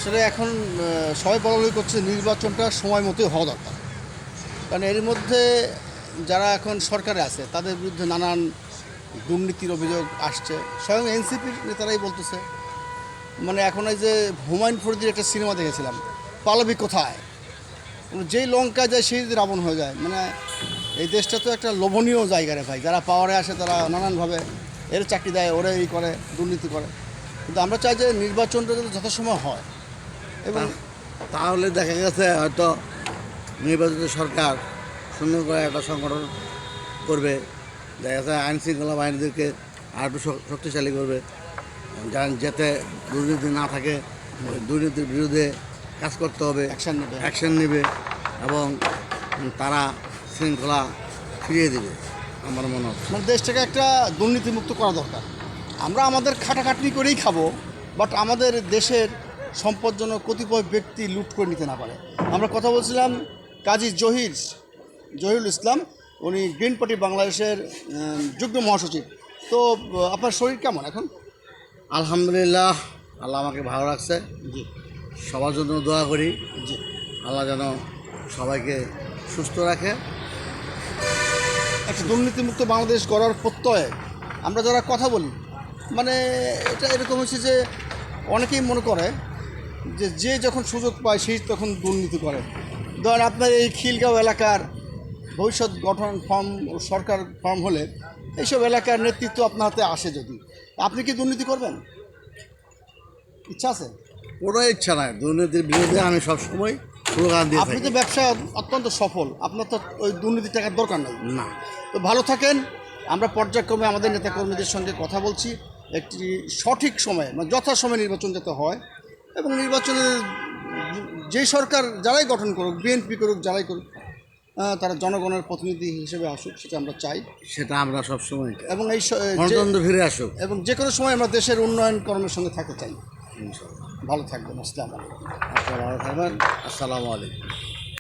আসলে এখন সবাই বলাবলি করছে নির্বাচনটা সময় মতোই হওয়া দরকার। কারণ এর মধ্যে যারা এখন সরকারে আছে তাদের বিরুদ্ধে নানান দুর্নীতির অভিযোগ আসছে। স্বয়ং এনসিপির নেতারাই বলতেছে, মানে এখন এই যে হুমায়ুন ফরিদির একটা সিনেমা দেখেছিলাম, পালাবি কোথায়, যেই লঙ্কা যায় সেই যদি রাবণ হয়ে যায়। মানে এই দেশটা তো একটা লোভনীয় জায়গা রে ভাই, যারা পাওয়ারে আসে তারা নানানভাবে এর চাকরি দেয়, ওরা এই করে, দুর্নীতি করে। কিন্তু আমরা চাই যে নির্বাচনটা যদি যথাসময় হয়। এবং তাহলে দেখা গেছে হয়তো নির্বাচিত সরকার সুন্দর করে একটা সংগঠন করবে, দেখা যাচ্ছে আইন শৃঙ্খলা বাহিনীদেরকে আর একটু শক্তিশালী করবে, যাতে দুর্নীতি না থাকে, দুর্নীতির বিরুদ্ধে কাজ করতে হবে, অ্যাকশন নেবে এবং তারা শৃঙ্খলা ফিরিয়ে দেবে। আমার মনে হয় মানে দেশটাকে একটা দুর্নীতিমুক্ত করা দরকার। আমরা আমাদের খাটাখাটনি করেই খাবো, বাট আমাদের দেশের সম্পদ যেন কতিপয় ব্যক্তি লুট করে নিতে না পারে। আমরা কথা বলছিলাম কাজী জহিরুল ইসলাম, উনি গ্রিন পার্টি বাংলাদেশের যুগ্ম মহাসচিব। তো আপনার শরীর কেমন এখন? আলহামদুলিল্লাহ, আল্লাহ আমাকে ভালো রাখছে। জি সবার জন্য দোয়া করি, জি। আল্লাহ যেন সবাইকে সুস্থ রাখে। একটা দুর্নীতিমুক্ত বাংলাদেশ গড়ার প্রত্যয়ে আমরা যারা কথা বলি, মানে এটা এরকম হচ্ছে যে অনেকেই মনে করে যে যে যখন সুযোগ পায় সেই তখন দুর্নীতি করে। ধরেন আপনার এই খিলগাঁও এলাকার ভবিষ্যৎ গঠন ফর্ম, সরকার ফর্ম হলে এইসব এলাকার নেতৃত্ব আপনার হাতে আসে, যদি আপনি কি দুর্নীতি করবেন? ইচ্ছা আছে? কোনো ইচ্ছা নাই, দুর্নীতির বিরুদ্ধে আমি সবসময় স্লোগান দিয়ে আপনি থাকি। তো ব্যবসা অত্যন্ত সফল, আপনার তো ওই দুর্নীতি টাকার দরকার নেই। না, তো ভালো থাকেন। আমরা পর্যায়ক্রমে আমাদের নেতাকর্মীদের সঙ্গে কথা বলছি, একটি সঠিক সময়ে মানে যথাসময়ে নির্বাচন যাতে হয়, এবং নির্বাচনের যেই সরকার যারাই গঠন করুক, বিএনপি করুক, যারাই করুক, তারা জনগণের প্রতিনিধি হিসেবে আসুক, সেটা আমরা চাই। সেটা আমরা সবসময় এবং এই গণতন্ত্র ফিরে আসুক। এবং যে কোনো সময় আমরা দেশের উন্নয়ন কর্মের সঙ্গে থাকতে চাই। ইনশাআল্লাহ। ভালো থাকবেন। আসসালামু আলাইকুম। আপনারা ভালো থাকবেন। আসসালামু আলাইকুম।